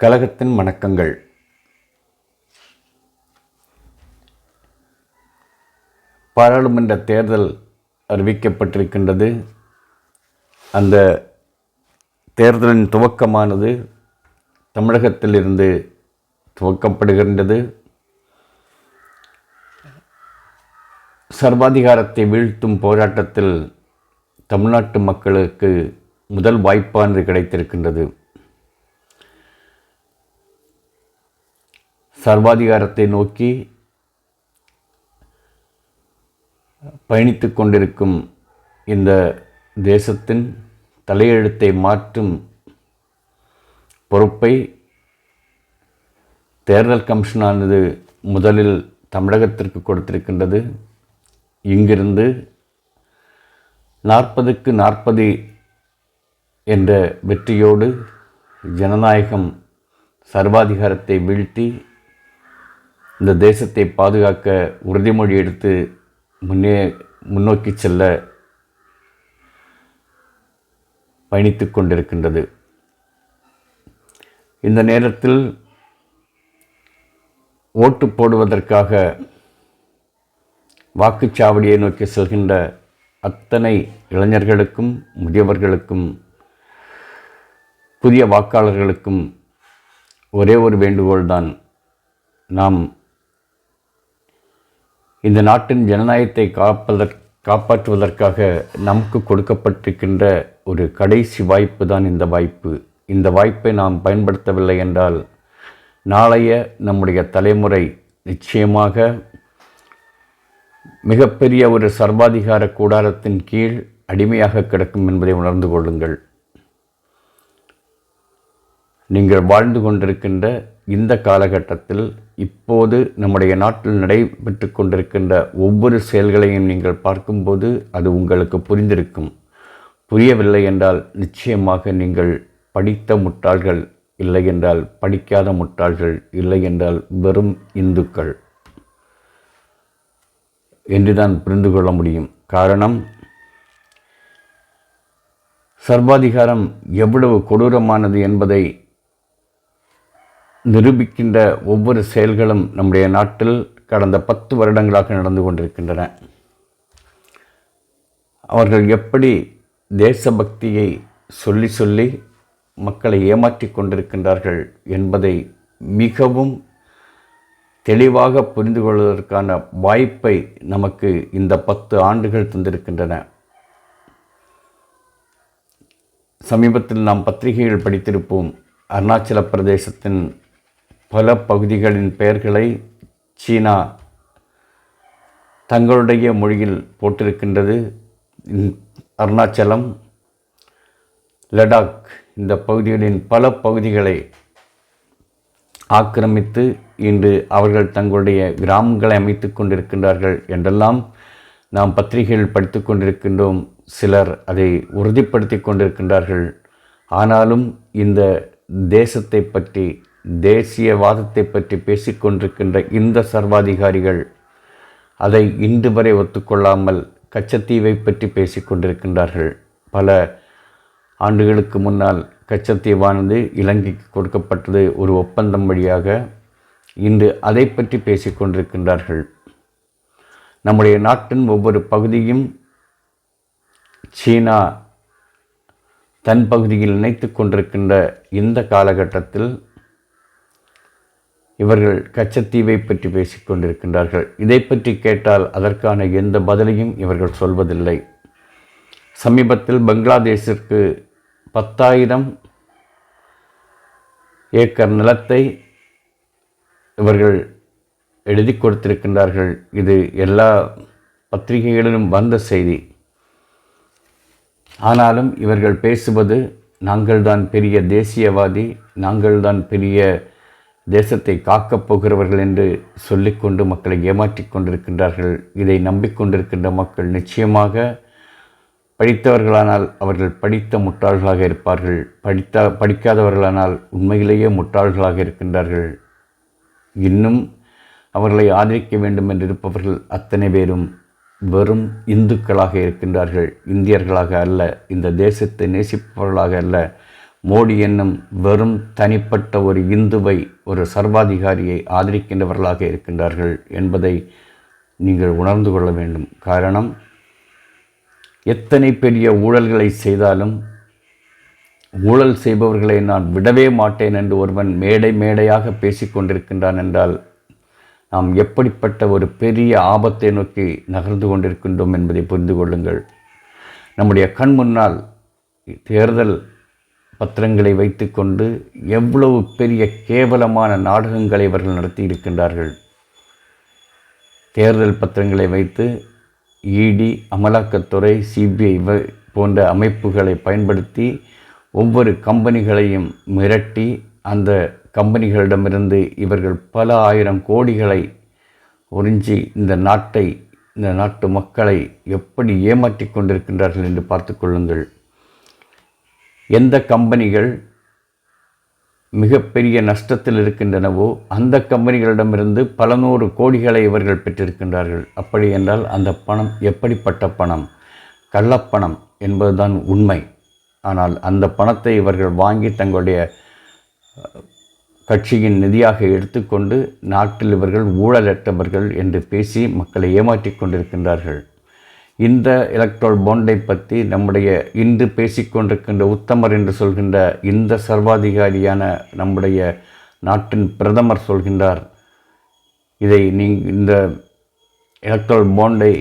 கழகத்தின் வணக்கங்கள். பாராளுமன்ற தேர்தல் அறிவிக்கப்பட்டிருக்கின்றது. அந்த தேர்தலின் துவக்கமானது தமிழகத்திலிருந்து துவக்கப்படுகின்றது. சர்வாதிகாரத்தை வீழ்த்தும் போராட்டத்தில் தமிழ்நாட்டு மக்களுக்கு முதல் வாய்ப்பானது கிடைத்திருக்கின்றது. சர்வாதிகாரத்தை நோக்கி பயணித்து கொண்டிருக்கும் இந்த தேசத்தின் தலையெழுத்தை மாற்றும் பொறுப்பை தேர்தல் கமிஷனானது முதலில் தமிழகத்திற்கு கொடுத்திருக்கின்றது. இங்கிருந்து 40க்கு 40 என்ற வெற்றியோடு ஜனநாயகம் சர்வாதிகாரத்தை வீழ்த்தி இந்த தேசத்தை பாதுகாக்க உறுதிமொழி எடுத்து முன்னோக்கி செல்ல பயணித்து கொண்டிருக்கின்றது. இந்த நேரத்தில் ஓட்டு போடுவதற்காக வாக்குச்சாவடியை நோக்கி செல்கின்ற அத்தனை இளைஞர்களுக்கும் முதியவர்களுக்கும் புதிய வாக்காளர்களுக்கும் ஒரே ஒரு வேண்டுகோள்தான். நாம் இந்த நாட்டின் ஜனநாயகத்தை காப்பாற்றுவதற்காக நமக்கு கொடுக்கப்பட்டிருக்கின்ற ஒரு கடைசி வாய்ப்பு தான் இந்த வாய்ப்பு. இந்த வாய்ப்பை நாம் பயன்படுத்தவில்லை என்றால் நாளைய நம்முடைய தலைமுறை நிச்சயமாக மிகப்பெரிய ஒரு சர்வாதிகார கூடாரத்தின் கீழ் அடிமையாக கிடக்கும் என்பதை உணர்ந்து கொள்ளுங்கள். நீங்கள் வாழ்ந்து கொண்டிருக்கின்ற இந்த காலகட்டத்தில் இப்போது நம்முடைய நாட்டில் நடைபெற்று கொண்டிருக்கின்ற ஒவ்வொரு செயல்களையும் நீங்கள் பார்க்கும்போது அது உங்களுக்கு புரிந்திருக்கும். புரியவில்லை என்றால் நிச்சயமாக நீங்கள் படித்த முட்டாள்கள், இல்லை என்றால் படிக்காத முட்டாள்கள், இல்லை என்றால் வெறும் இந்துக்கள் என்றுதான் புரிந்து கொள்ள முடியும். காரணம், சர்வாதிகாரம் எவ்வளவு கொடூரமானது என்பதை நிரூபிக்கின்ற ஒவ்வொரு செயல்களும் நம்முடைய நாட்டில் கடந்த 10 வருடங்களாக நடந்து கொண்டிருக்கின்றன. அவர்கள் எப்படி தேசபக்தியை சொல்லி சொல்லி மக்களை ஏமாற்றி கொண்டிருக்கின்றார்கள் என்பதை மிகவும் தெளிவாக புரிந்து கொள்வதற்கான வாய்ப்பை நமக்கு இந்த 10 ஆண்டுகள் தந்திருக்கின்றன. சமீபத்தில் நாம் பத்திரிகைகள் படித்திருப்போம். அருணாச்சல பிரதேசத்தின் பல பகுதிகளின் பெயர்களை சீனா தங்களுடைய மொழியில் போட்டிருக்கின்றது. அருணாச்சலம், லடாக் இந்த பகுதிகளின் பல பகுதிகளை ஆக்கிரமித்து இன்று அவர்கள் தங்களுடைய கிராமங்களை அமைத்து கொண்டிருக்கின்றார்கள் என்றெல்லாம் நாம் பத்திரிகைகள் படித்து கொண்டிருக்கின்றோம். சிலர் அதை உறுதிப்படுத்தி கொண்டிருக்கின்றார்கள். ஆனாலும் இந்த தேசத்தை பற்றி, தேசியவாதத்தை பற்றி பேசிக்கொண்டிருக்கின்ற இந்த சர்வாதிகாரிகள் அதை இன்று வரை ஒத்துக்கொள்ளாமல் கச்சத்தீவை பற்றி பேசிக்கொண்டிருக்கின்றார்கள். பல ஆண்டுகளுக்கு முன்னால் கச்சத்தீவானது இலங்கைக்கு கொடுக்கப்பட்டது ஒரு ஒப்பந்தம் வழியாக. இன்று அதை பற்றி பேசிக்கொண்டிருக்கின்றார்கள். நம்முடைய நாட்டின் ஒவ்வொரு பகுதியும் சீனா தன் பகுதியில் இணைத்து கொண்டிருக்கின்ற இந்த காலகட்டத்தில் இவர்கள் கச்சத்தீவை பற்றி பேசிக்கொண்டிருக்கின்றார்கள். இதை பற்றி கேட்டால் அதற்கான எந்த பதிலையும் இவர்கள் சொல்வதில்லை. சமீபத்தில் பங்களாதேஷிற்கு 10,000 ஏக்கர் நிலத்தை இவர்கள் எழுதி கொடுத்திருக்கின்றார்கள். இது எல்லா பத்திரிகைகளிலும் வந்த செய்தி. ஆனாலும் இவர்கள் பேசுவது நாங்கள்தான் பெரிய தேசியவாதி, நாங்கள்தான் பெரிய தேசத்தை காக்கப் போகிறவர்கள் என்று சொல்லிக்கொண்டு மக்களை ஏமாற்றி கொண்டிருக்கின்றார்கள். இதை நம்பிக்கொண்டிருக்கின்ற மக்கள் நிச்சயமாக படித்தவர்களானால் அவர்கள் படித்த முட்டாள்களாக இருப்பார்கள். படிக்காதவர்களானால் உண்மையிலேயே முட்டாள்களாக இருக்கின்றார்கள். இன்னும் அவர்களை ஆதரிக்க வேண்டும் என்றிருப்பவர்கள் அத்தனை பேரும் வெறும் இந்துக்களாக இருக்கின்றார்கள். இந்தியர்களாக அல்ல, இந்த தேசத்தை நேசிப்பவர்களாக அல்ல, மோடி என்னும் வெறும் தனிப்பட்ட ஒரு இந்துவை, ஒரு சர்வாதிகாரியை ஆதரிக்கின்றவர்களாக இருக்கின்றார்கள் என்பதை நீங்கள் உணர்ந்து கொள்ள வேண்டும். காரணம், எத்தனை பெரிய ஊழல்களை செய்தாலும் ஊழல் செய்பவர்களை நான் விடவே மாட்டேன் என்று ஒருவன் மேடையாக பேசிக்கொண்டிருக்கின்றான் என்றால் நாம் எப்படிப்பட்ட ஒரு பெரிய ஆபத்தை நோக்கி நகர்ந்து கொண்டிருக்கின்றோம் என்பதை புரிந்து கொள்ளுங்கள். நம்முடைய கண் முன்னால் தேர்தல் பத்திரங்களை வைத்துக்கொண்டு எவ்வளவு பெரிய கேவலமான நாடகங்களை இவர்கள் நடத்தி இருக்கின்றார்கள். தேர்தல் பத்திரங்களை வைத்து இடி, அமலாக்கத்துறை, சிபிஐ போன்ற அமைப்புகளை பயன்படுத்தி ஒவ்வொரு கம்பெனிகளையும் மிரட்டி அந்த கம்பெனிகளிடமிருந்து இவர்கள் பல ஆயிரம் கோடிகளை உறிஞ்சி இந்த நாட்டு மக்களை எப்படி ஏமாற்றி கொண்டிருக்கின்றார்கள் என்று பார்த்து கொள்ளுங்கள். எந்த கம்பெனிகள் மிகப்பெரிய நஷ்டத்தில் இருக்கின்றனவோ அந்த கம்பெனிகளிடமிருந்து பல நூறு கோடிகளை இவர்கள் பெற்றிருக்கின்றார்கள். அப்படி என்றால் அந்த பணம் எப்படிப்பட்ட பணம்? கள்ளப்பணம் என்பதுதான் உண்மை. ஆனால் அந்த பணத்தை இவர்கள் வாங்கி தங்களுடைய கட்சியின் நிதியாக எடுத்துக்கொண்டு நாட்டில் இவர்கள் ஊழலற்றவர்கள் என்று பேசி மக்களை ஏமாற்றி கொண்டிருக்கின்றார்கள். இந்த எலக்ட்ரல் பாண்டை பற்றி நம்முடைய இன்று பேசிக்கொண்டிருக்கின்ற உத்தமர் என்று சொல்கின்ற இந்த சர்வாதிகாரியான நம்முடைய நாட்டின் பிரதமர் சொல்கின்றார், இதை இந்த எலக்ட்ரல் பாண்டை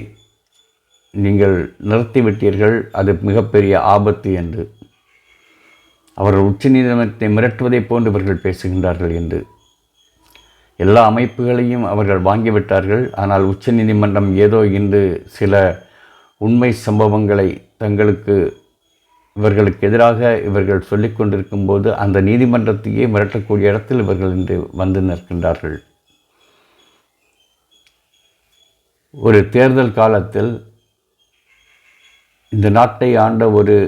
நீங்கள் நிறுத்திவிட்டீர்கள், அது மிகப்பெரிய ஆபத்து என்று. அவர்கள் உச்சநீதிமன்றத்தை மிரட்டுவதை போன்று இவர்கள் பேசுகின்றார்கள் என்று. எல்லா அமைப்புகளையும் அவர்கள் வாங்கிவிட்டார்கள். ஆனால் உச்சநீதிமன்றம் ஏதோ இன்று சில உண்மை சம்பவங்களை இவர்களுக்கு எதிராக இவர்கள் சொல்லிக் கொண்டிருக்கும் போது அந்த நீதிமன்றத்தையே மிரட்டக்கூடிய இடத்தில் இவர்கள் இன்று வந்து நிற்கின்றார்கள். ஒரு தேர்தல் காலத்தில் இந்த நாட்டை ஆண்ட ஒரு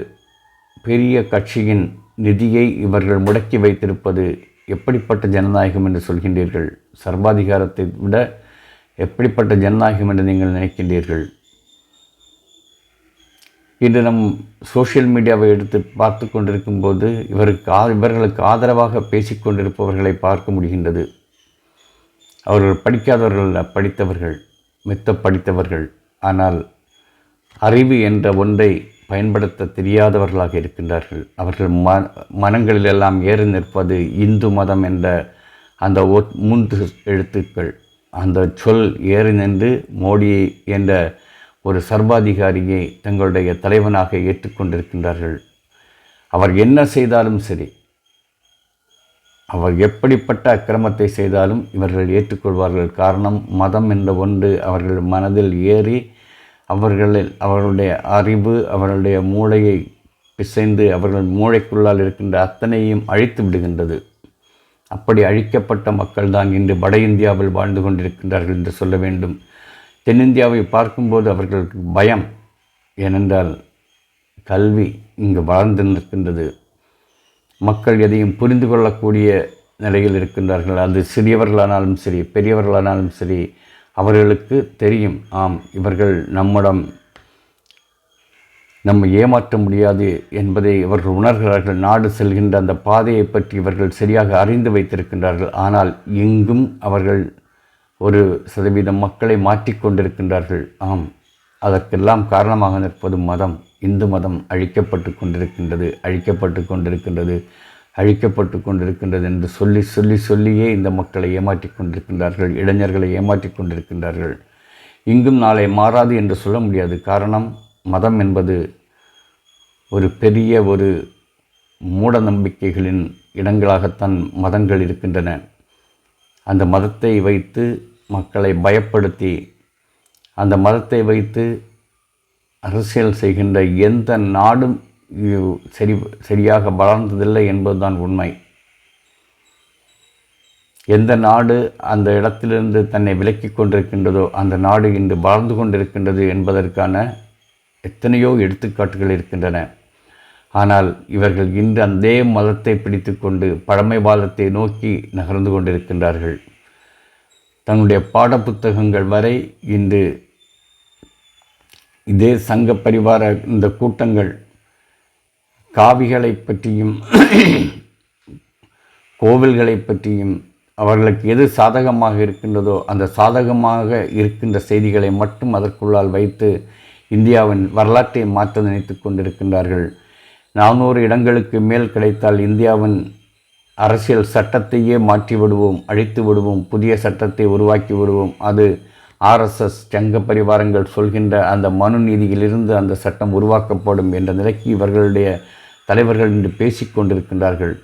பெரிய கட்சியின் நிதியை இவர்கள் முடக்கி வைத்திருப்பது எப்படிப்பட்ட ஜனநாயகம் என்று சொல்கின்றீர்கள்? சர்வாதிகாரத்தை விட எப்படிப்பட்ட ஜனநாயகம் என்று நீங்கள் நினைக்கின்றீர்கள்? இன்று நம் சோஷியல் மீடியாவை எடுத்து பார்த்து கொண்டிருக்கும்போது இவர்களுக்கு ஆதரவாக பேசிக்கொண்டிருப்பவர்களை பார்க்க முடிகின்றது. அவர்கள் படிக்காதவர்கள், படித்தவர்கள், படித்தவர்கள். ஆனால் அறிவு என்ற ஒன்றை பயன்படுத்த தெரியாதவர்களாக இருக்கின்றார்கள். அவர்கள் மனங்களிலெல்லாம் ஏறி நிற்பது இந்து மதம் என்ற அந்த 3 எழுத்துக்கள். அந்த சொல் ஏறி நின்று மோடி என்ற ஒரு சர்வாதிகாரியை தங்களுடைய தலைவனாக ஏற்றுக்கொண்டிருக்கின்றார்கள். அவர் என்ன செய்தாலும் சரி, அவர் எப்படிப்பட்ட அக்கிரமத்தை செய்தாலும் இவர்கள் ஏற்றுக்கொள்வார்கள். காரணம், மதம் என்ற ஒன்று அவர்கள் மனதில் ஏறி அவர்களுடைய அறிவு, அவர்களுடைய மூளையை பிசைந்து அவர்கள் மூளைக்குள்ளால் இருக்கின்ற அத்தனையும் அழித்து விடுகின்றது. அப்படி அழிக்கப்பட்ட மக்கள்தான் இன்று வட இந்தியாவில் வாழ்ந்து கொண்டிருக்கின்றார்கள் என்று சொல்ல வேண்டும். தென்னிந்தியாவை பார்க்கும்போது அவர்களுக்கு பயம். ஏனென்றால் கல்வி இங்கு வளர்ந்து நிற்கின்றது. மக்கள் எதையும் புரிந்து கொள்ளக்கூடிய நிலையில் இருக்கின்றார்கள். அது சிறியவர்களானாலும் சரி, பெரியவர்களானாலும் சரி, அவர்களுக்கு தெரியும், ஆம், இவர்கள் நம்மை ஏமாற்ற முடியாது என்பதை இவர்கள் உணர்கிறார்கள். நாடு செல்கின்ற அந்த பாதையை பற்றி இவர்கள் சரியாக அறிந்து வைத்திருக்கின்றார்கள். ஆனால் எங்கும் அவர்கள் 1% மக்களை மாற்றிக்கொண்டிருக்கின்றார்கள். ஆம், அதற்கெல்லாம் காரணமாக நிற்பது மதம். இந்து மதம் அழிக்கப்பட்டு கொண்டிருக்கின்றது என்று சொல்லியே இந்த மக்களை ஏமாற்றி கொண்டிருக்கின்றார்கள். இளைஞர்களை ஏமாற்றி கொண்டிருக்கின்றார்கள். இங்கும் நாளை மாறாது என்று சொல்ல முடியாது. காரணம், மதம் என்பது ஒரு பெரிய மூட நம்பிக்கைகளின் இடங்களாகத்தான் மதங்கள் இருக்கின்றன. அந்த மதத்தை வைத்து மக்களை பயப்படுத்தி, அந்த மதத்தை வைத்து அரசியல் செய்கின்ற எந்த நாடும் சரியாக வளர்ந்ததில்லை என்பதுதான் உண்மை. எந்த நாடு அந்த இடத்திலிருந்து தன்னை விலக்கி கொண்டிருக்கின்றதோ அந்த நாடு இன்று வளர்ந்து கொண்டிருக்கின்றது என்பதற்கான எத்தனையோ எடுத்துக்காட்டுகள் இருக்கின்றன. ஆனால் இவர்கள் இன்று அதே மதத்தை பிடித்து கொண்டு பழமைவாதத்தை நோக்கி நகர்ந்து கொண்டிருக்கின்றார்கள். தன்னுடைய பாடப்புத்தகங்கள் வரை இன்று இதே சங்க பரிவார இந்த கூட்டங்கள் காவிகளை பற்றியும் கோவில்களை பற்றியும் அவர்களுக்கு எது சாதகமாக இருக்கின்றதோ அந்த சாதகமாக இருக்கின்ற செய்திகளை மட்டும் அதற்குள்ளால் வைத்து இந்தியாவின் வரலாற்றை மாற்ற நினைத்து கொண்டிருக்கின்றார்கள். 400 இடங்களுக்கு மேல் கிடைத்தால் இந்தியாவின் அரசியல் சட்டத்தையே மாற்றி விடுவோம், அழித்து விடுவோம், புதிய சட்டத்தை உருவாக்கி விடுவோம். அது RSS சங்க பரிவாரங்கள் சொல்கின்ற அந்த மனு நீதியிலிருந்து அந்த சட்டம் உருவாக்கப்படும் என்ற நிலைக்கு இவர்களுடைய தலைவர்கள் இன்று பேசிக்கொண்டிருக்கின்றார்கள்.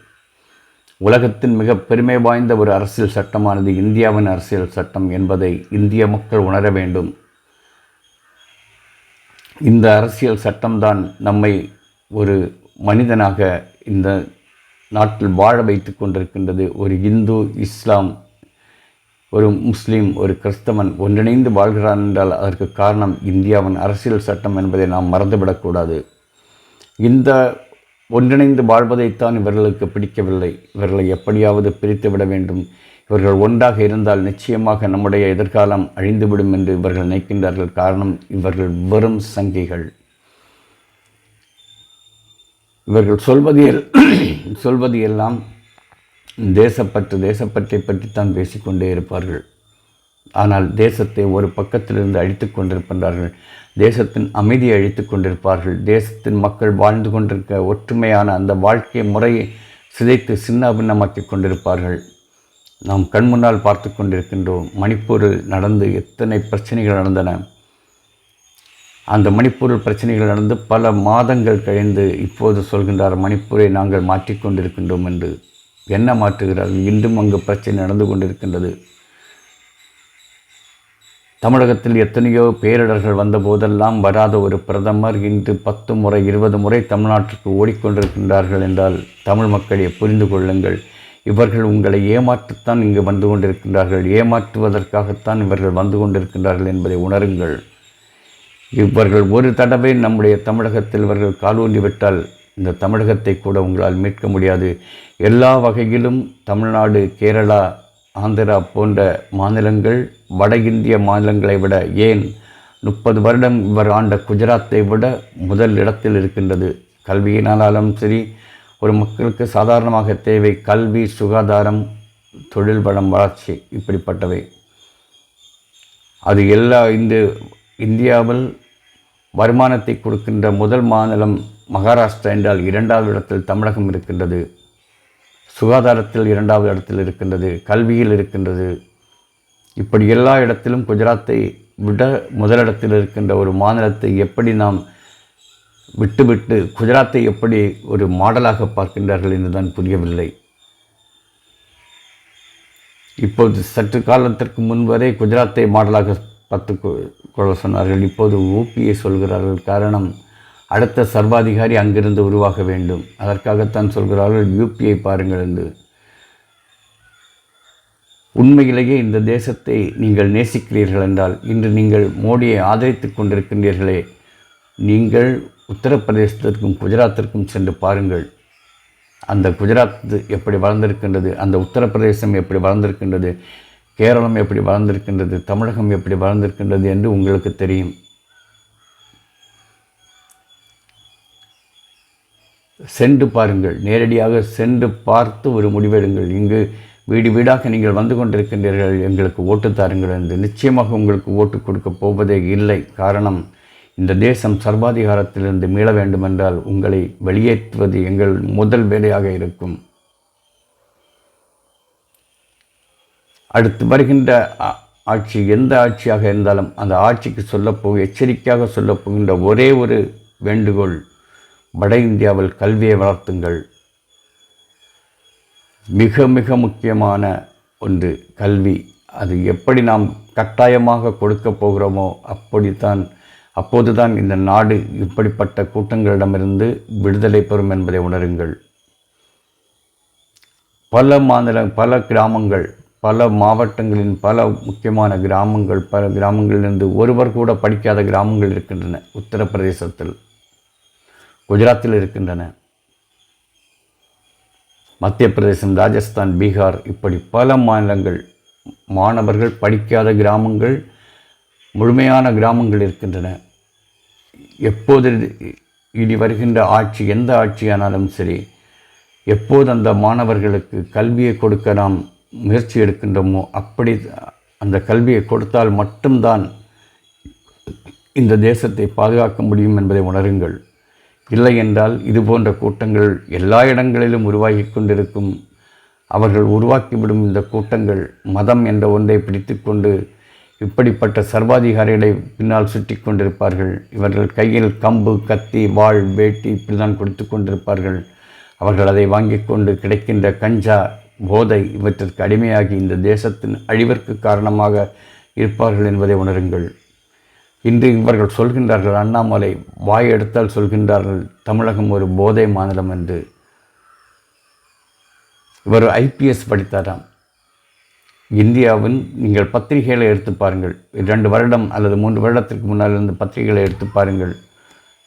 உலகத்தின் மிக பெருமை வாய்ந்த ஒரு அரசியல் சட்டமானது இந்தியாவின் அரசியல் சட்டம் என்பதை இந்திய மக்கள் உணர வேண்டும். இந்த அரசியல் சட்டம்தான் நம்மை ஒரு மனிதனாக இந்த நாட்டில் வாழ வைத்து கொண்டிருக்கின்றது. ஒரு இந்து, இஸ்லாம், ஒரு முஸ்லீம், ஒரு கிறிஸ்தவன் ஒன்றிணைந்து வாழ்கிறான் என்றால் அதற்கு காரணம் இந்தியாவின் அரசியல் சட்டம் என்பதை நாம் மறந்துவிடக்கூடாது. இந்த ஒன்றிணைந்து வாழ்வதைத்தான் இவர்களுக்கு பிடிக்கவில்லை. இவர்களை எப்படியாவது பிரித்து விட வேண்டும். இவர்கள் ஒன்றாக இருந்தால் நிச்சயமாக நம்முடைய எதிர்காலம் அழிந்துவிடும் என்று இவர்கள் நினைக்கின்றார்கள். காரணம், இவர்கள் வெறும் சங்கிகள். இவர்கள் சொல்வது எல்லாம் தேசப்பற்றை பற்றித்தான் பேசிக்கொண்டே இருப்பார்கள். ஆனால் தேசத்தை ஒரு பக்கத்திலிருந்து அழித்து கொண்டிருக்கின்றார்கள். தேசத்தின் அமைதியை அழித்து கொண்டிருப்பார்கள். தேசத்தின் மக்கள் வாழ்ந்து கொண்டிருக்க ஒற்றுமையான அந்த வாழ்க்கை முறையை சிதைத்து சின்னாபின்னமாக்கி கொண்டிருப்பார்கள். நாம் கண்முன்னால் பார்த்து கொண்டிருக்கின்றோம். மணிப்பூரில் நடந்து எத்தனை பிரச்சனைகள் நடந்தன. அந்த மணிப்பூரில் பிரச்சனைகள் நடந்து பல மாதங்கள் கழிந்து இப்போது சொல்கின்றார் மணிப்பூரை நாங்கள் மாற்றிக்கொண்டிருக்கின்றோம் என்று. என்ன மாற்றுகிறார்கள்? இன்றும் அங்கு பிரச்சனை நடந்து கொண்டிருக்கின்றது. தமிழகத்தில் எத்தனையோ பேரிடர்கள் வந்த போதெல்லாம் வராத ஒரு பிரதமர் இன்று 10 முறை 20 முறை தமிழ்நாட்டிற்கு ஓடிக்கொண்டிருக்கின்றார்கள் என்றால் தமிழ் மக்களை புரிந்து கொள்ளுங்கள். இவர்கள் உங்களை ஏமாற்றத்தான் இங்கு வந்து கொண்டிருக்கின்றார்கள். ஏமாற்றுவதற்காகத்தான் இவர்கள் வந்து கொண்டிருக்கின்றார்கள் என்பதை உணருங்கள். இவர்கள் ஒரு தடவை நம்முடைய தமிழகத்தில் இவர்கள் காலூன்றிவிட்டால் இந்த தமிழகத்தை கூட உங்களால் மீட்க முடியாது. எல்லா வகையிலும் தமிழ்நாடு, கேரளா, ஆந்திரா போன்ற மாநிலங்கள் வட இந்திய மாநிலங்களை விட, ஏன் 30 வருடம் இவர் ஆண்ட குஜராத்தை விட முதல் இடத்தில் இருக்கின்றது. கல்வியினாலும் சரி, ஒரு மக்களுக்கு சாதாரணமாக தேவை கல்வி, சுகாதாரம், தொழில் வளம், வளர்ச்சி, இப்படிப்பட்டவை. அது எல்லா இந்தியாவில் வருமானத்தை கொடுக்கின்ற முதல் மாநிலம் மகாராஷ்டிரா என்றால் 2வது இடத்தில் தமிழகம் இருக்கின்றது. சுகாதாரத்தில் 2வது இடத்தில் இருக்கின்றது. கல்வியில் இருக்கின்றது. இப்படி எல்லா இடத்திலும் குஜராத்தை விட முதலிடத்தில் இருக்கின்ற ஒரு மாநிலத்தை எப்படி நாம் விட்டுவிட்டு குஜராத்தை எப்படி ஒரு மாடலாக பார்க்கின்றார்கள் என்றுதான் புரியவில்லை. இப்போது சற்று காலத்திற்கு முன்வரை குஜராத்தை மாடலாக பார்த்து கொள்ள சொன்னார்கள். இப்போது ஊபியை சொல்கிறார்கள். காரணம், அடுத்த சர்வாதிகாரி அங்கிருந்து உருவாக வேண்டும். அதற்காகத்தான் சொல்கிறார்கள் யூபியை பாருங்கள் என்று. உண்மையிலேயே இந்த தேசத்தை நீங்கள் நேசிக்கிறீர்கள் என்றால் இன்று நீங்கள் மோடியை ஆதரித்து கொண்டிருக்கின்றீர்களே, நீங்கள் உத்தரப்பிரதேசத்திற்கும் குஜராத்திற்கும் சென்று பாருங்கள். அந்த குஜராத் எப்படி வளர்ந்திருக்கின்றது, அந்த உத்தரப்பிரதேசம் எப்படி வளர்ந்திருக்கின்றது, கேரளம் எப்படி வளர்ந்திருக்கின்றது, தமிழகம் எப்படி வளர்ந்திருக்கின்றது என்று உங்களுக்கு தெரியும். சென்று பாருங்கள். நேரடியாக சென்று பார்த்து ஒரு முடிவெடுங்கள். இங்கு வீடு வீடாக நீங்கள் வந்து கொண்டிருக்கின்றீர்கள், எங்களுக்கு ஓட்டு தாருங்கள் என்று. நிச்சயமாக உங்களுக்கு ஓட்டு கொடுக்க போவதே இல்லை. காரணம், இந்த தேசம் சர்வாதிகாரத்திலிருந்து மீள வேண்டுமென்றால் உங்களை வெளியேற்றுவது எங்கள் முதல் வேலையாக இருக்கும். அடுத்து வருகின்ற ஆட்சி எந்த ஆட்சியாக இருந்தாலும் அந்த ஆட்சிக்கு எச்சரிக்கையாக சொல்லப்போகின்ற ஒரே ஒரு வேண்டுகோள், வட இந்தியாவில் கல்வியை வளர்த்துங்கள். மிக மிக முக்கியமான ஒன்று கல்வி. அது எப்படி நாம் கட்டாயமாக கொடுக்க போகிறோமோ அப்போதுதான் இந்த நாடு இப்படிப்பட்ட கூட்டங்களிடமிருந்து விடுதலை பெறும் என்பதை உணருங்கள். பல கிராமங்கள், பல மாவட்டங்களின் பல முக்கியமான கிராமங்கள், பல கிராமங்களிலிருந்து ஒருவர் கூட படிக்காத கிராமங்கள் இருக்கின்றன. உத்தரப்பிரதேசத்தில், குஜராத்தில் இருக்கின்றன. மத்திய பிரதேசம், ராஜஸ்தான், பீகார், இப்படி பல மாநிலங்கள் மாணவர்கள் படிக்காத கிராமங்கள், முழுமையான கிராமங்கள் இருக்கின்றன. எப்போது இனி வருகின்ற ஆட்சி எந்த ஆட்சியானாலும் சரி, எப்போது அந்த மாணவர்களுக்கு கல்வியை கொடுக்க நாம் முயற்சி எடுக்கின்றோமோ அப்படி அந்த கல்வியை கொடுத்தால் மட்டும்தான் இந்த தேசத்தை பாதுகாக்க முடியும் என்பதை உணருங்கள். இல்லை என்றால் இதுபோன்ற கூட்டங்கள் எல்லா இடங்களிலும் உருவாகி கொண்டிருக்கும். அவர்கள் உருவாக்கிவிடும் இந்த கூட்டங்கள் மதம் என்ற ஒன்றை பிடித்து கொண்டு இப்படிப்பட்ட சர்வாதிகாரிகளை பின்னால் சுற்றி கொண்டிருப்பார்கள். இவர்கள் கையில் கம்பு, கத்தி, வாள், வேட்டி இப்படிதான் கொடுத்து கொண்டிருப்பார்கள். அவர்கள் அதை வாங்கி கொண்டு கிடைக்கின்ற கஞ்சா, போதை இவற்றிற்கு அடிமையாகி இந்த தேசத்தின் அழிவிற்கு காரணமாக இருப்பார்கள் என்பதை உணருங்கள். இன்று இவர்கள் சொல்கின்றார்கள், அண்ணாமலை வாய் எடுத்தால் சொல்கின்றார்கள் தமிழகம் ஒரு போதை மாநிலம் என்று. இவர் IPS படித்தாராம். இந்தியாவின் நீங்கள் பத்திரிகைகளை எடுத்து பாருங்கள். 2 வருடம் அல்லது 3 வருடத்திற்கு முன்னால் இருந்த பத்திரிகைகளை எடுத்து பாருங்கள்.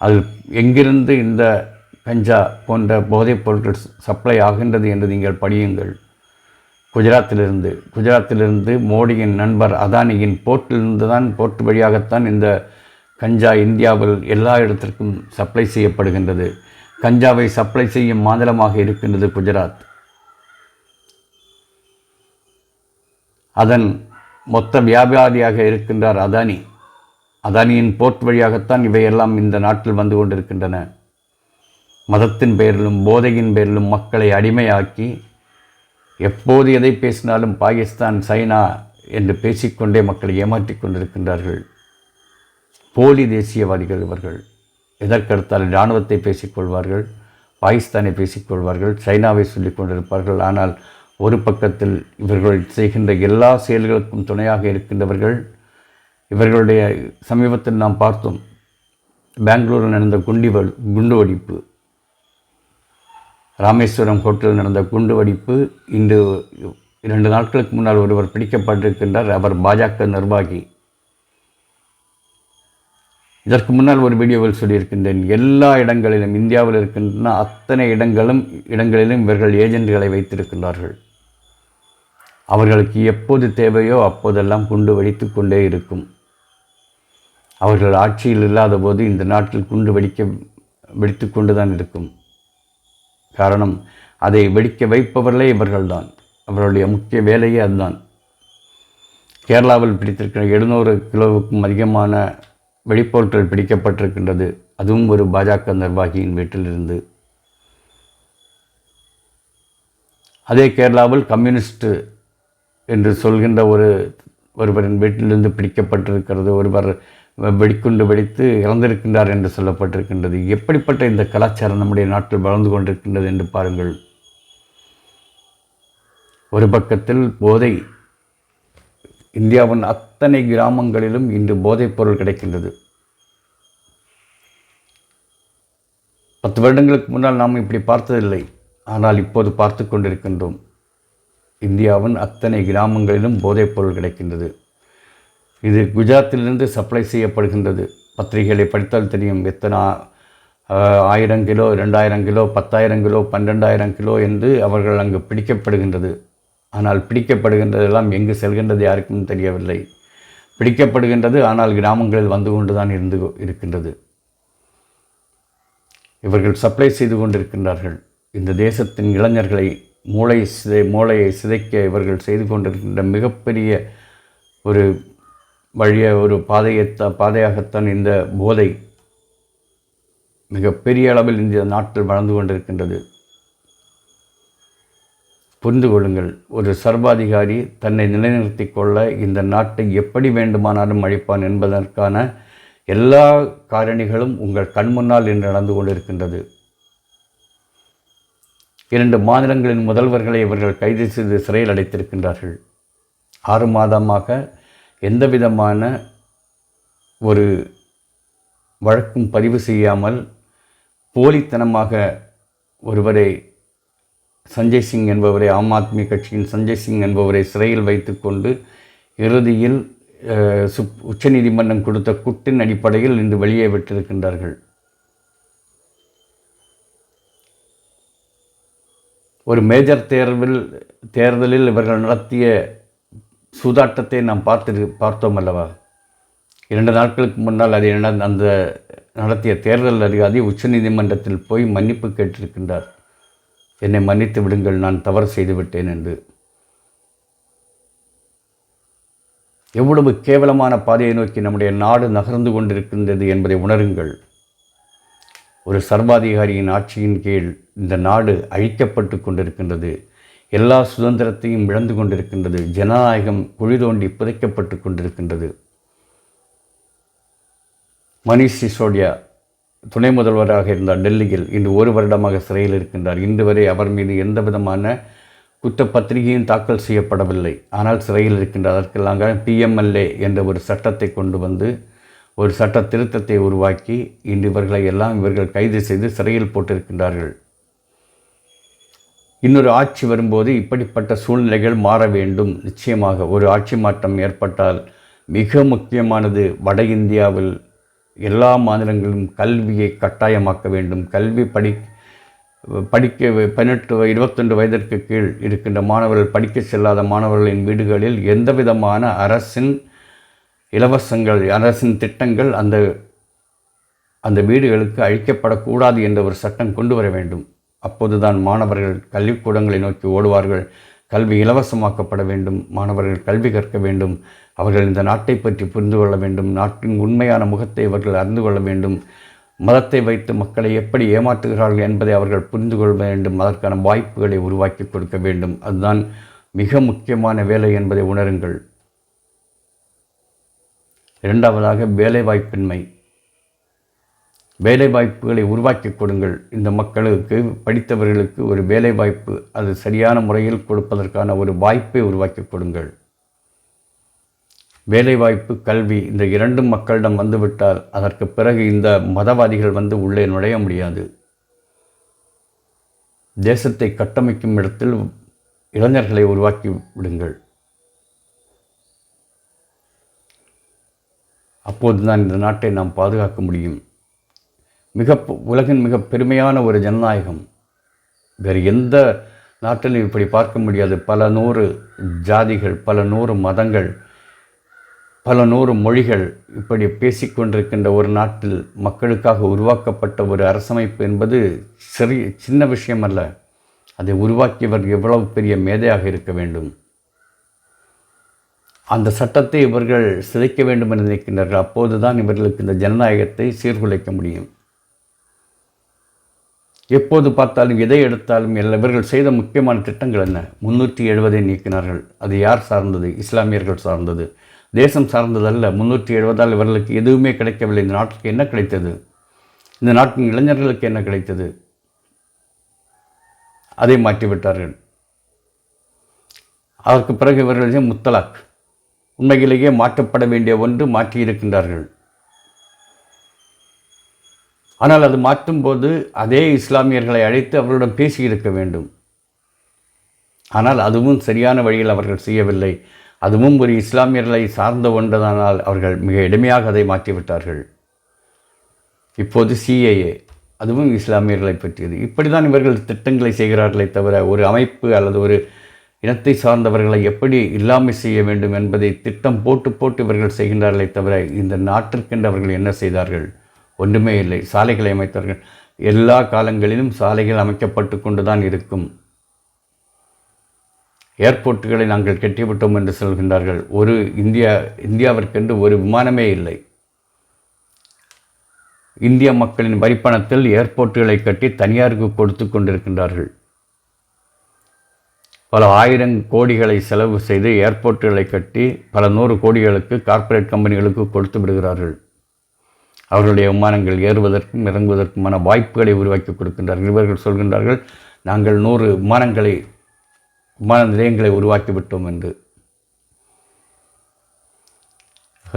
அதில் எங்கிருந்து இந்த கஞ்சா போன்ற போதைப் பொருட்கள் சப்ளை ஆகின்றது என்று நீங்கள் படியுங்கள். குஜராத்திலிருந்து மோடியின் நண்பர் அதானியின் போர்ட்டிலிருந்து தான், போர்ட் வழியாகத்தான் இந்த கஞ்சா இந்தியாவில் எல்லா இடத்திற்கும் சப்ளை செய்யப்படுகின்றது. கஞ்சாவை சப்ளை செய்யும் மாநிலமாக இருக்கின்றது குஜராத். அதன் மொத்த வியாபாரியாக இருக்கின்றார் அதானி. அதானியின் போர்ட் வழியாகத்தான் இவையெல்லாம் இந்த நாட்டில் வந்து கொண்டிருக்கின்றன. மதத்தின் பெயரிலும் போதையின் பெயரிலும் மக்களை அடிமையாக்கி எப்போது எதை பேசினாலும் பாகிஸ்தான், சைனா என்று பேசிக்கொண்டே மக்களை ஏமாற்றி கொண்டிருக்கின்றார்கள். போலி தேசியவாதிகள் இவர்கள். எதற்கெடுத்தால் இராணுவத்தை பேசிக்கொள்வார்கள், பாகிஸ்தானை பேசிக்கொள்வார்கள், சைனாவை சொல்லிக் கொண்டிருப்பார்கள். ஆனால் ஒரு பக்கத்தில் இவர்கள் செய்கின்ற எல்லா செயல்களுக்கும் துணையாக இருக்கின்றவர்கள் இவர்களுடைய. சமீபத்தில் நாம் பார்த்தோம், பெங்களூரில் நடந்த குண்டு வெடிப்பு, ராமேஸ்வரம் ஹோட்டலில் நடந்த குண்டு வெடிப்பு. இன்று 2 நாட்களுக்கு முன்னால் ஒருவர் பிடிக்கப்பட்டிருக்கின்றார். அவர் பாஜக நிர்வாகி. இதற்கு முன்னால் ஒரு வீடியோவில் சொல்லியிருக்கின்றேன், எல்லா இடங்களிலும் இந்தியாவில் இருக்கின்றன அத்தனை இடங்களிலும் இவர்கள் ஏஜென்ட்களை வைத்திருக்கின்றார்கள். அவர்களுக்கு எப்போது தேவையோ அப்போதெல்லாம் குண்டு வெடித்து கொண்டே இருக்கும். அவர்கள் ஆட்சியில் இல்லாத போது இந்த நாட்டில் குண்டு வெடித்து கொண்டு தான் இருக்கும். காரணம், அதை வெடிக்க வைப்பவர்களே இவர்கள்தான். அவர்களுடைய முக்கிய வேலையே அதுதான். கேரளாவில் பிடித்திருக்கிற 700 கிலோவுக்கும் அதிகமான வெடிப்பொருட்கள் பிடிக்கப்பட்டிருக்கின்றது. அதுவும் ஒரு பாஜக நிர்வாகியின் வீட்டிலிருந்து. அதே கேரளாவில் கம்யூனிஸ்ட் என்று சொல்கின்ற ஒருவரின் வீட்டிலிருந்து பிடிக்கப்பட்டிருக்கிறது. ஒருவர் வெடிக்குண்டு வெடித்து இறந்திருக்கின்றார் என்று சொல்லப்பட்டிருக்கின்றது. எப்படிப்பட்ட இந்த கலாச்சாரம் நம்முடைய நாட்டில் வளர்ந்து கொண்டிருக்கின்றது என்று பாருங்கள். ஒரு பக்கத்தில் போதை, இந்தியாவின் அத்தனை கிராமங்களிலும் இன்று போதைப் பொருள் கிடைக்கின்றது. 10 வருடங்களுக்கு முன்னால் நாம் இப்படி பார்த்ததில்லை. ஆனால் இப்போது பார்த்து கொண்டிருக்கின்றோம். இந்தியாவின் அத்தனை கிராமங்களிலும் போதைப் பொருள் கிடைக்கின்றது. இது குஜராத்திலிருந்து சப்ளை செய்யப்படுகின்றது. பத்திரிகைகளை படித்தால் தெரியும், எத்தனை 1000 கிலோ, 2000 கிலோ, 10,000 கிலோ, 12,000 கிலோ என்று அவர்கள் அங்கு பிடிக்கப்படுகின்றது. ஆனால் பிடிக்கப்படுகின்றதெல்லாம் எங்கு செல்கின்றது யாருக்கும் தெரியவில்லை. பிடிக்கப்படுகின்றது, ஆனால் கிராமங்களில் வந்து கொண்டு தான் இருக்கின்றது. இவர்கள் சப்ளை செய்து கொண்டிருக்கின்றார்கள். இந்த தேசத்தின் இளைஞர்களை மூளையை சிதைக்க இவர்கள் செய்து கொண்டிருக்கின்ற மிகப்பெரிய ஒரு பாதையாகத்தான் இந்த போதை மிகப்பெரிய அளவில் இந்த நாட்டில் வளர்ந்து கொண்டிருக்கின்றது. புரிந்து கொள்ளுங்கள், ஒரு சர்வாதிகாரி தன்னை நிலைநிறுத்தி கொள்ள இந்த நாட்டை எப்படி வேண்டுமானாலும் அழிப்பான் என்பதற்கான எல்லா காரணிகளும் உங்கள் கண் முன்னால் இன்று நடந்து கொண்டிருக்கின்றது. 2 மாநிலங்களின் முதல்வர்களை இவர்கள் கைது செய்து சிறையில் அடைத்திருக்கின்றார்கள். 6 மாதமாக எந்தவிதமான ஒரு வழக்கும் பதிவு செய்யாமல் போலித்தனமாக ஒருவரை, சஞ்சய் சிங் என்பவரை, ஆம் ஆத்மி கட்சியின் சஞ்சய் சிங் என்பவரை சிறையில் வைத்து கொண்டு இறுதியில் உச்சநீதிமன்றம் கொடுத்த குட்டின் அடிப்படையில் இன்று வெளியே விட்டிருக்கின்றார்கள். ஒரு மேஜர் தேர்தலில் இவர்கள் நடத்திய சூதாட்டத்தை நாம் பார்த்தோம் அல்லவா? 2 நாட்களுக்கு முன்னால் அந்த நடத்திய தேர்தல் அதிகாரி உச்சநீதிமன்றத்தில் போய் மன்னிப்பு கேட்டிருக்கின்றார். என்னை மன்னித்து விடுங்கள், நான் தவறு செய்துவிட்டேன் என்று. எவ்வளவு கேவலமான பாதையை நோக்கி நம்முடைய நாடு நகர்ந்து கொண்டிருக்கின்றது என்பதை உணருங்கள். ஒரு சர்வாதிகாரியின் ஆட்சியின் கீழ் இந்த நாடு அழிக்கப்பட்டு கொண்டிருக்கின்றது. எல்லா சுதந்திரத்தையும் இழந்து கொண்டிருக்கின்றது. ஜனநாயகம் குழி தோண்டி புதைக்கப்பட்டு கொண்டிருக்கின்றது. மணீஷ் சிசோடியா துணை முதல்வராக இருந்தார் டெல்லியில். இன்று 1 வருடமாக சிறையில் இருக்கின்றார். இன்று வரை அவர் மீது எந்த விதமான குற்றப்பத்திரிகையும் தாக்கல் செய்யப்படவில்லை. ஆனால் சிறையில் இருக்கின்றார். அதற்கெல்லாம் PMLA என்ற ஒரு சட்டத்தை கொண்டு வந்து ஒரு சட்ட திருத்தத்தை உருவாக்கி இன்று இவர்கள் கைது செய்து சிறையில் போட்டிருக்கின்றார்கள். இன்னொரு ஆட்சி வரும்போது இப்படிப்பட்ட சூழ்நிலைகள் மாற வேண்டும். நிச்சயமாக ஒரு ஆட்சி மாற்றம் ஏற்பட்டால் மிக முக்கியமானது வட இந்தியாவில் எல்லா மாநிலங்களிலும் கல்வியை கட்டாயமாக்க வேண்டும். கல்வி படிக்க 21 வயதிற்கு கீழ் இருக்கின்ற மாணவர்கள், படிக்க செல்லாத மாணவர்களின் வீடுகளில் எந்த விதமான அரசின் இலவசங்கள், அரசின் திட்டங்கள் அந்த வீடுகளுக்கு அழிக்கப்படக்கூடாது என்ற ஒரு சட்டம் கொண்டு வர வேண்டும். அப்போதுதான் மாணவர்கள் கல்விக்கூடங்களை நோக்கி ஓடுவார்கள். கல்வி இலவசமாக்கப்பட வேண்டும். மாணவர்கள் கல்வி கற்க வேண்டும். அவர்கள் இந்த நாட்டை பற்றி புரிந்து கொள்ள வேண்டும். நாட்டின் உண்மையான முகத்தை அவர்கள் அறிந்து கொள்ள வேண்டும். மதத்தை வைத்து மக்களை எப்படி ஏமாற்றுகிறார்கள் என்பதை அவர்கள் புரிந்து கொள்ள வேண்டும். அதற்கான வாய்ப்புகளை உருவாக்கி கொடுக்க வேண்டும். அதுதான் மிக முக்கியமான வேலை என்பதை உணருங்கள். இரண்டாவதாக வேலைவாய்ப்பின்மை. வேலைவாய்ப்புகளை உருவாக்கி கொடுங்கள். இந்த மக்களுக்கு, படித்தவர்களுக்கு ஒரு வேலைவாய்ப்பு, அது சரியான முறையில் கொடுப்பதற்கான ஒரு வாய்ப்பை உருவாக்கி கொடுங்கள். வேலைவாய்ப்பு, கல்வி இந்த இரண்டும் மக்களிடம் வந்துவிட்டால் அதற்கு பிறகு இந்த மதவாதிகள் உள்ளே நுழைய முடியாது. தேசத்தை கட்டமைக்கும் இடத்தில் இளைஞர்களை உருவாக்கி விடுங்கள். அப்போதுதான் இந்த நாட்டை நாம் பாதுகாக்க முடியும். உலகின் மிக பெருமையான ஒரு ஜனநாயகம். வேறு எந்த நாட்டிலும் இப்படி பார்க்க முடியாது. பல 100 ஜாதிகள், பல 100 மதங்கள், பல 100 மொழிகள் இப்படி பேசிக்கொண்டிருக்கின்ற ஒரு நாட்டில் மக்களுக்காக உருவாக்கப்பட்ட ஒரு அரசமைப்பு என்பது சின்ன விஷயம் அல்ல. அதை உருவாக்கியவர் எவ்வளவு பெரிய மேதையாக இருக்க வேண்டும். அந்த சட்டத்தை இவர்கள் சிதைக்க வேண்டும் என்று நினைக்கின்றார்கள். அப்போதுதான் இவர்களுக்கு இந்த ஜனநாயகத்தை சீர்குலைக்க முடியும். எப்போது பார்த்தாலும் எதை எடுத்தாலும் இவர்கள் செய்த முக்கியமான திட்டங்கள் என்ன? 370 நீக்கினார்கள். அது யார் சார்ந்தது? இஸ்லாமியர்கள் சார்ந்தது. தேசம் சார்ந்ததல்ல. 370ஆல் இவர்களுக்கு எதுவுமே கிடைக்கவில்லை. இந்த நாட்டுக்கு என்ன கிடைத்தது? இந்த நாட்டின் இளைஞர்களுக்கு என்ன கிடைத்தது? அதை மாற்றிவிட்டார்கள். அதற்கு பிறகு இவர்கள் முத்தலாக், உண்மையிலேயே மாற்றப்பட வேண்டிய ஒன்று மாற்றியிருக்கின்றார்கள். ஆனால் அது மாற்றும்போது அதே இஸ்லாமியர்களை அழைத்து அவர்களிடம் பேசியிருக்க வேண்டும். ஆனால் அதுவும் சரியான வழியில் அவர்கள் செய்யவில்லை. அதுவும் ஒரு இஸ்லாமியர்களை சார்ந்த ஒன்றதானால் அவர்கள் மிக எளிமையாக அதை மாற்றிவிட்டார்கள். இப்போது CAA, அதுவும் இஸ்லாமியர்களை பற்றியது. இப்படி தான் இவர்கள் திட்டங்களை செய்கிறார்களே தவிர ஒரு அமைப்பு அல்லது ஒரு இனத்தை சார்ந்தவர்களை எப்படி இல்லாமல் செய்ய வேண்டும் என்பதை திட்டம் போட்டு இவர்கள் செய்கின்றார்களே தவிர இந்த நாட்டிற்கென்று அவர்கள் என்ன செய்தார்கள்? ஒன்றுமே இல்லை. சாலைகளை அமைத்தார்கள். எல்லா காலங்களிலும் சாலைகள் அமைக்கப்பட்டு கொண்டு தான் இருக்கும். ஏர்போர்ட்டுகளை நாங்கள் கட்டிவிட்டோம் என்று சொல்கின்றார்கள். இந்தியாவிற்கென்று ஒரு விமானமே இல்லை. இந்திய மக்களின் வரிப்பணத்தில் ஏர்போர்ட்டுகளை கட்டி தனியாருக்கு கொடுத்து கொண்டிருக்கின்றார்கள். பல 1000 கோடிகளை செலவு செய்து ஏர்போர்ட்டுகளை கட்டி பல 100 கோடிகளுக்கு கார்ப்பரேட் கம்பெனிகளுக்கு கொடுத்து விடுகிறார்கள். அவர்களுடைய விமானங்கள் ஏறுவதற்கும் இறங்குவதற்குமான வாய்ப்புகளை உருவாக்கி கொடுக்கின்றார்கள். இவர்கள் சொல்கின்றார்கள், நாங்கள் 100 விமான நிலையங்களை உருவாக்கிவிட்டோம் என்று.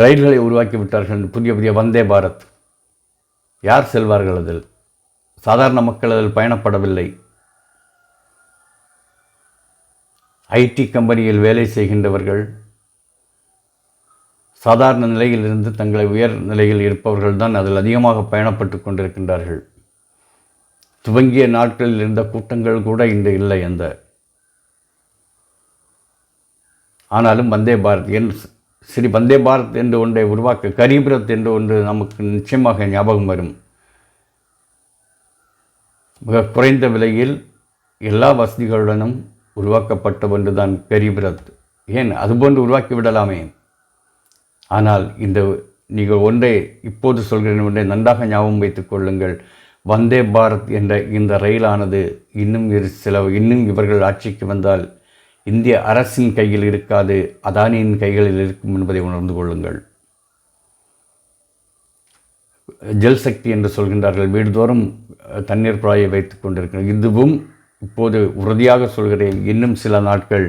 ரயில்களை உருவாக்கிவிட்டார்கள். புதிய வந்தே பாரத். யார் செல்வார்கள் அதில்? சாதாரண மக்கள் அதில் பயணப்படவில்லை. IT கம்பெனியில் வேலை செய்கின்றவர்கள், சாதாரண நிலையிலிருந்து தங்களை உயர் நிலையில் இருப்பவர்கள் தான் அதில் அதிகமாக பயணப்பட்டு கொண்டிருக்கின்றார்கள். துவங்கிய நாட்களில் இருந்த கூட்டங்கள் கூட இன்று இல்லை. ஆனாலும் வந்தே பாரத் ஸ்ரீ வந்தே பாரத் என்று ஒன்றை உருவாக்க, கரீப் என்று ஒன்று நமக்கு நிச்சயமாக ஞாபகம் வரும். மிக குறைந்த விலையில் எல்லா வசதிகளுடனும் உருவாக்கப்பட்ட ஒன்றுதான் கரீப் ரத். ஏன் அதுபோன்று உருவாக்கி விடலாமே. ஆனால் நீங்கள் ஒன்றை இப்போது சொல்கிறேன், ஒன்றை நன்றாக ஞாபகம் வைத்துக் கொள்ளுங்கள். வந்தே பாரத் என்ற இந்த ரயிலானது இன்னும் இவர்கள் ஆட்சிக்கு வந்தால் இந்திய அரசின் கையில் இருக்காது, அதானியின் கைகளில் இருக்கும் என்பதை உணர்ந்து கொள்ளுங்கள். ஜல் சக்தி என்று சொல்கின்றார்கள், வீடுதோறும் தண்ணீர் குழாயை வைத்து கொண்டிருக்கிறார். இதுவும் இப்போது உறுதியாக சொல்கிறேன், இன்னும் சில நாட்கள்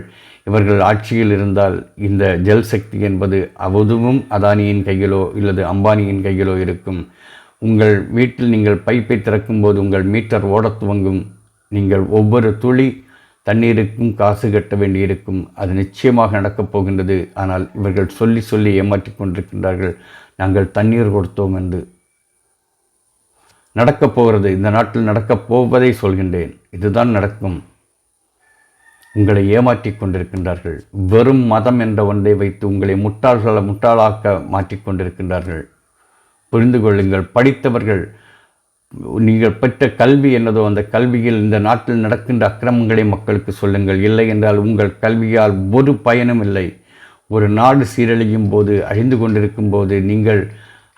இவர்கள் ஆட்சியில் இருந்தால் இந்த ஜல் சக்தி என்பது அதுவும் அதானியின் கையிலோ இல்லது அம்பானியின் கையிலோ இருக்கும். உங்கள் வீட்டில் நீங்கள் பைப்பை திறக்கும்போது உங்கள் மீட்டர் ஓடத் துவங்கும். நீங்கள் ஒவ்வொரு துளி தண்ணீருக்கும் காசு கட்ட வேண்டியிருக்கும். அது நிச்சயமாக நடக்கப் போகின்றது. ஆனால் இவர்கள் சொல்லி சொல்லி ஏமாற்றி கொண்டிருக்கின்றார்கள், நாங்கள் தண்ணீர் கொடுத்தோம் என்று. நடக்கப் போகிறது, இந்த நாட்டில் நடக்கப் போவதை சொல்கின்றேன். இதுதான் நடக்கும். உங்களை ஏமாற்றி கொண்டிருக்கின்றார்கள். வெறும் மதம் என்ற ஒன்றை வைத்து உங்களை முட்டாளாக்க மாற்றிக்கொண்டிருக்கின்றார்கள். புரிந்து கொள்ளுங்கள். படித்தவர்கள், நீங்கள் பெற்ற கல்வி என்னதோ அந்த கல்வியில் இந்த நாட்டில் நடக்கின்ற அக்கிரமங்களை மக்களுக்கு சொல்லுங்கள். இல்லை என்றால் உங்கள் கல்வியால் ஒரு பயனும் இல்லை. ஒரு நாடு சீரழியும் போது, அழிந்து கொண்டிருக்கும் போது நீங்கள்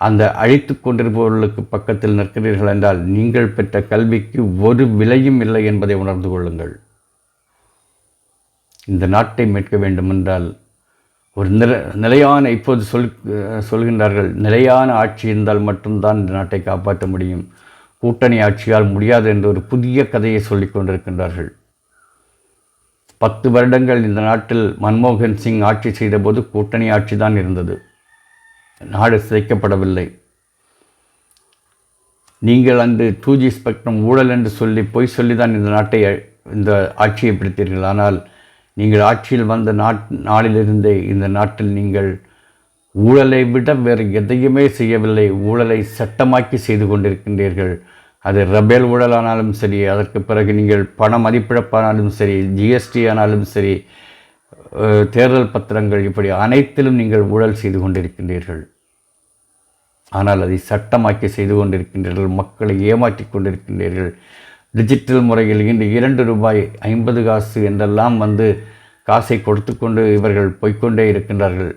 அந்த அழித்து கொண்டிருப்பவர்களுக்கு பக்கத்தில் நிற்கிறீர்கள் என்றால் நீங்கள் பெற்ற கல்விக்கு ஒரு விலையும் இல்லை என்பதை உணர்ந்து கொள்ளுங்கள். இந்த நாட்டை மீட்க வேண்டுமென்றால் ஒரு நிலையான, இப்போது சொல்கின்றார்கள், நிலையான ஆட்சி இருந்தால் மட்டும்தான் இந்த நாட்டை காப்பாற்ற முடியும். கூட்டணி ஆட்சியால் முடியாது என்று ஒரு புதிய கதையை சொல்லிக் கொண்டிருக்கின்றார்கள். 10 வருடங்கள் இந்த நாட்டில் மன்மோகன் சிங் ஆட்சி செய்தபோது கூட்டணி ஆட்சி தான் இருந்தது. நாடு சிதைக்கப்படவில்லை. நீங்கள் அன்று 2G ஸ்பெக்ட்ரம் ஊழல் என்று பொய் சொல்லிதான் இந்த ஆட்சியை பிடித்தீர்கள். ஆனால் நீங்கள் ஆட்சியில் வந்த நாளிலிருந்தே இந்த நாட்டில் நீங்கள் ஊழலை விட வேறு எதையுமே செய்யவில்லை. ஊழலை சட்டமாக்கி செய்து கொண்டிருக்கின்றீர்கள். அது ரபேல் ஊழலானாலும் சரி, அதற்கு பிறகு நீங்கள் பண மதிப்பிழப்பானாலும் சரி, ஜிஎஸ்டி ஆனாலும் சரி, தேர்தல் பத்திரங்கள், இப்படி அனைத்திலும் நீங்கள் ஊழல் செய்து கொண்டிருக்கின்றீர்கள். ஆனால் அதை சட்டமாக்கி செய்து கொண்டிருக்கின்றீர்கள். மக்களை ஏமாற்றி கொண்டிருக்கின்றீர்கள். டிஜிட்டல் முறையில் இன்று 2 ரூபாய் 50 காசு என்றெல்லாம் காசை கொடுத்து கொண்டு இவர்கள் போய்கொண்டே இருக்கின்றார்கள்.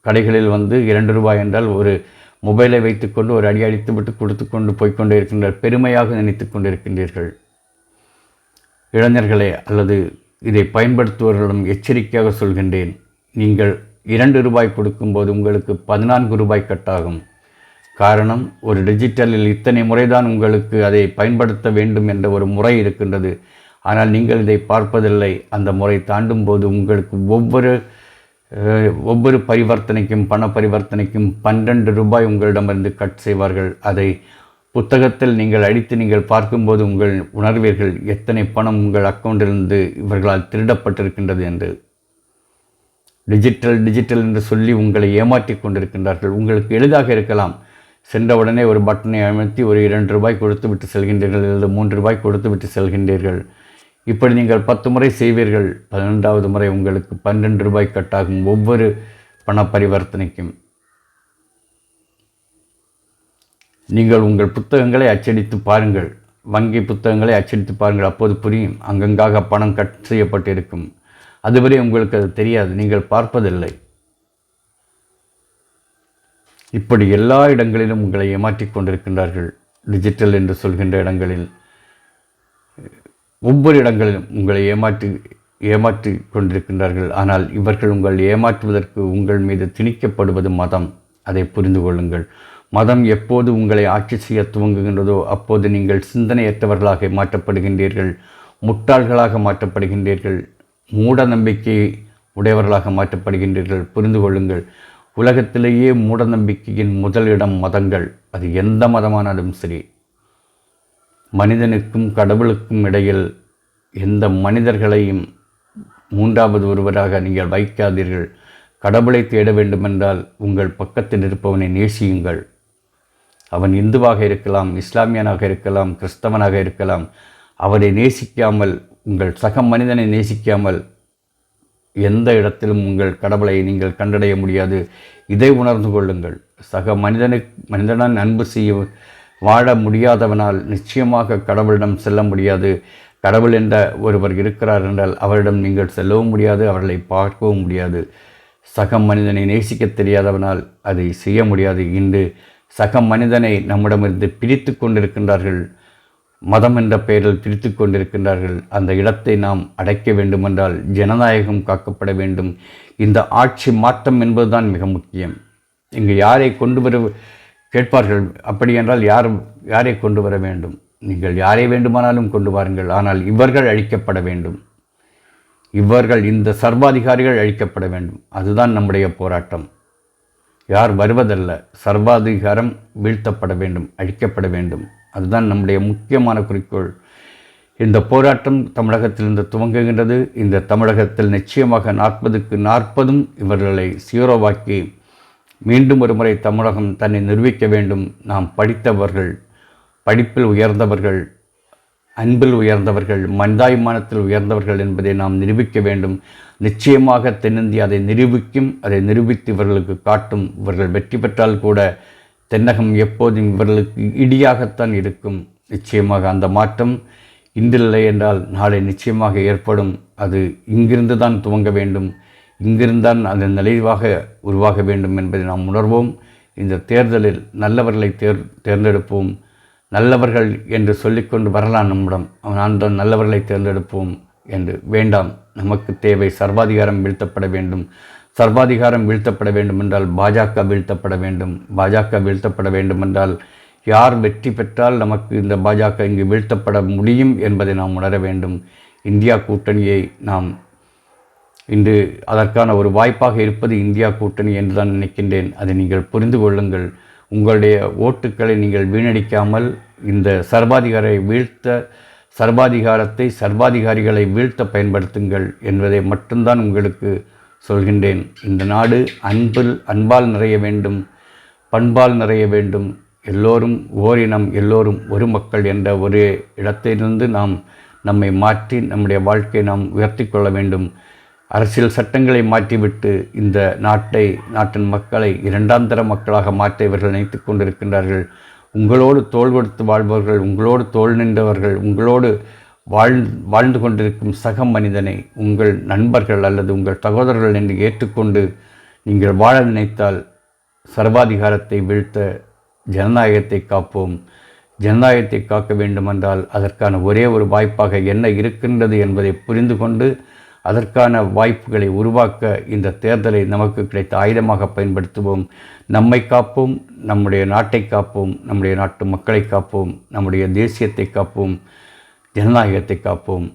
கடைகளில் 2 ரூபாய் என்றால் ஒரு மொபைலை வைத்துக்கொண்டு ஒரு அடி அடித்து விட்டு கொடுத்து கொண்டு போய்கொண்டே இருக்கின்றார். பெருமையாக நினைத்து கொண்டிருக்கின்றீர்கள். இளைஞர்களே, அல்லது இதை பயன்படுத்துவர்களிடம் எச்சரிக்கையாக சொல்கின்றேன், நீங்கள் 2 ரூபாய் கொடுக்கும்போது உங்களுக்கு 14 ரூபாய் கட்டாகும். காரணம், ஒரு டிஜிட்டலில் இத்தனை முறைதான் உங்களுக்கு அதை பயன்படுத்த வேண்டும் என்ற ஒரு முறை இருக்கின்றது. ஆனால் நீங்கள் இதை பார்ப்பதில்லை. அந்த முறை தாண்டும் போது உங்களுக்கு ஒவ்வொரு பரிவர்த்தனைக்கும், பண பரிவர்த்தனைக்கும் 12 ரூபாய் உங்களிடமிருந்து கட் செய்வார்கள். அதை புத்தகத்தில் நீங்கள் அடித்து நீங்கள் பார்க்கும்போது உங்கள் உணர்வீர்கள் எத்தனை பணம் உங்கள் அக்கௌண்டிலிருந்து இவர்களால் திருடப்பட்டிருக்கின்றது என்று. டிஜிட்டல் என்று சொல்லி உங்களை ஏமாற்றி கொண்டிருக்கின்றார்கள். உங்களுக்கு எளிதாக இருக்கலாம். சென்றவுடனே ஒரு பட்டனை அழுத்தி ஒரு 2 ரூபாய் கொடுத்து விட்டு செல்கின்றீர்கள், அல்லது 3 ரூபாய் கொடுத்து விட்டு செல்கின்றீர்கள். இப்படி நீங்கள் 10 முறை செய்வீர்கள். 12வது முறை உங்களுக்கு 12 ரூபாய் கட்டாகும் ஒவ்வொரு பண பரிவர்த்தனைக்கும். நீங்கள் உங்கள் புத்தகங்களை அச்சடித்து பாருங்கள், வங்கி புத்தகங்களை அச்சடித்து பாருங்கள். அப்போது புரியும், அங்கங்காக பணம் கட் செய்யப்பட்டிருக்கும். அதுவரை உங்களுக்கு அது தெரியாது, நீங்கள் பார்ப்பதில்லை. இப்படி எல்லா இடங்களிலும் உங்களை ஏமாற்றிக் கொண்டிருக்கின்றார்கள். டிஜிட்டல் என்று சொல்கின்ற இடங்களில், ஒவ்வொரு இடங்களிலும் உங்களை ஏமாற்றி கொண்டிருக்கின்றார்கள். ஆனால் இவர்கள் உங்கள் ஏமாற்றுவதற்கு உங்கள் மீது திணிக்கப்படுவது மதம். அதை புரிந்து கொள்ளுங்கள். மதம் எப்போது உங்களை ஆட்சி செய்ய துவங்குகின்றதோ அப்போது நீங்கள் சிந்தனையற்றவர்களாக மாற்றப்படுகின்றீர்கள், முட்டாள்களாக மாற்றப்படுகின்றீர்கள், மூட நம்பிக்கை உடையவர்களாக மாற்றப்படுகின்றீர்கள். புரிந்து கொள்ளுங்கள். உலகத்திலேயே மூட நம்பிக்கையின் முதலிடம் மதங்கள். அது எந்த மதமானாலும் சரி. மனிதனுக்கும் கடவுளுக்கும் இடையில் எந்த மனிதர்களையும் 3வது ஒருவராக நீங்கள் வைக்காதீர்கள். கடவுளை தேட வேண்டுமென்றால் உங்கள் பக்கத்தில் இருப்பவனை நேசியுங்கள். அவன் இந்துவாக இருக்கலாம், இஸ்லாமியனாக இருக்கலாம், கிறிஸ்தவனாக இருக்கலாம். அவரை நேசிக்காமல், உங்கள் சக மனிதனை நேசிக்காமல் எந்த இடத்திலும் உங்கள் கடவுளை நீங்கள் கண்டடைய முடியாது. இதை உணர்ந்து கொள்ளுங்கள். சக மனிதனால் அன்பு செய்ய வாழ முடியாதவனால் நிச்சயமாக கடவுளிடம் செல்ல முடியாது. கடவுள் என்ற ஒருவர் இருக்கிறார் என்றால் அவரிடம் நீங்கள் செல்லவும் முடியாது, அவர்களை பார்க்கவும் முடியாது. சக மனிதனை நேசிக்க தெரியாதவனால் அதை செய்ய முடியாது. இன்று சக மனிதனை நம்மிடமிருந்து பிரித்து கொண்டிருக்கின்றார்கள். மதம் என்ற பெயரில் பிரித்து கொண்டிருக்கின்றார்கள். அந்த இடத்தை நாம் அடைக்க வேண்டுமென்றால் ஜனநாயகம் காக்கப்பட வேண்டும். இந்த ஆட்சி மாற்றம் என்பதுதான் மிக முக்கியம். இங்கு யாரை கொண்டு வர கேட்பார்கள். அப்படி என்றால் யாரை கொண்டு வர வேண்டும்? நீங்கள் யாரை வேண்டுமானாலும் கொண்டு வாருங்கள். ஆனால் இவர்கள் அழிக்கப்பட வேண்டும். இந்த சர்வாதிகாரிகள் அழிக்கப்பட வேண்டும். அதுதான் நம்முடைய போராட்டம். யார் வருவதல்ல, சர்வாதிகாரம் வீழ்த்தப்பட வேண்டும், அழிக்கப்பட வேண்டும். அதுதான் நம்முடைய முக்கியமான குறிக்கோள். இந்த போராட்டம் தமிழகத்திலிருந்து துவங்குகின்றது. இந்த தமிழகத்தில் நிச்சயமாக 40க்கு 40 இவர்களை சீரோவாக்கி மீண்டும் ஒரு முறை தமிழகம் தன்னை நிரூபிக்க வேண்டும். நாம் படித்தவர்கள், படிப்பில் உயர்ந்தவர்கள், அன்பில் உயர்ந்தவர்கள், மனிதாபிமானத்தில் உயர்ந்தவர்கள் என்பதை நாம் நிரூபிக்க வேண்டும். நிச்சயமாக தென்னிந்தியா அதை நிரூபிக்கும். அதை நிரூபித்து இவர்களுக்கு காட்டும். இவர்கள் வெற்றி பெற்றால் கூட தென்னகம் எப்போதும் இவர்களுக்கு இடியாகத்தான் இருக்கும். நிச்சயமாக அந்த மாற்றம் இன்றில்லை என்றால் நாளை நிச்சயமாக ஏற்படும். அது இங்கிருந்து தான் துவங்க வேண்டும். இங்கிருந்தான் அந்த நிலைவாக உருவாக வேண்டும் என்பதை நாம் உணர்வோம். இந்த தேர்தலில் நல்லவர்களை தேர்ந்தெடுப்போம். நல்லவர்கள் என்று சொல்லிக்கொண்டு வரலாம் நம்மிடம். நான் தான் நல்லவர்களை தேர்ந்தெடுப்போம் என்று வேண்டாம். நமக்கு தேவை சர்வாதிகாரம் வீழ்த்தப்பட வேண்டும். சர்வாதிகாரம் வீழ்த்தப்பட வேண்டும் என்றால் பாஜக வீழ்த்தப்பட வேண்டும். பாஜக வீழ்த்தப்பட வேண்டும் என்றால் யார் வெற்றி பெற்றால் நமக்கு இந்த பாஜக இங்கு வீழ்த்தப்பட முடியும் என்பதை நாம் உணர வேண்டும். இந்தியா கூட்டணியை நாம் இன்று அதற்கான ஒரு வாய்ப்பாக இருப்பது இந்தியா கூட்டணி என்று தான் நினைக்கின்றேன். அதை நீங்கள் புரிந்து கொள்ளுங்கள். உங்களுடைய ஓட்டுக்களை நீங்கள் வீணடிக்காமல் இந்த சர்வாதிகாரிகளை வீழ்த்த பயன்படுத்துங்கள் என்பதை மட்டும்தான் உங்களுக்கு சொல்கின்றேன். இந்த நாடு அன்பால் நிறைய வேண்டும், பண்பால் நிறைய வேண்டும். எல்லோரும் ஓரினம், எல்லோரும் ஒரு மக்கள் என்ற ஒரு இடத்திலிருந்து நம்மை மாற்றி நம்முடைய வாழ்க்கையை நாம் உயர்த்தி கொள்ள வேண்டும். அரசியல் சட்டங்களை மாற்றிவிட்டு இந்த நாட்டின் மக்களை இரண்டாம் தர மக்களாக மாற்ற இவர்கள் நினைத்து கொண்டிருக்கின்றார்கள். உங்களோடு தோள் கொடுத்து வாழ்பவர்கள், உங்களோடு தோள் நின்றவர்கள், உங்களோடு வாழ்ந்து கொண்டிருக்கும் சக மனிதனை உங்கள் நண்பர்கள் அல்லது உங்கள் சகோதரர்கள் என்று ஏற்றுக்கொண்டு நீங்கள் வாழ நினைத்தால் சர்வாதிகாரத்தை வீழ்த்த ஜனநாயகத்தை காப்போம். ஜனநாயகத்தை காக்க வேண்டுமென்றால் அதற்கான ஒரே ஒரு வாய்ப்பாக என்ன இருக்கின்றது என்பதை புரிந்து கொண்டு அதற்கான வாய்ப்புகளை உருவாக்க இந்த தேர்தலை நமக்கு கிடைத்த ஆயுதமாக பயன்படுத்துவோம். நம்மை காப்போம், நம்முடைய நாட்டை காப்போம், நம்முடைய நாட்டு மக்களை காப்போம், நம்முடைய தேசியத்தை காப்போம், ஜனநாயகத்தை காப்போம்.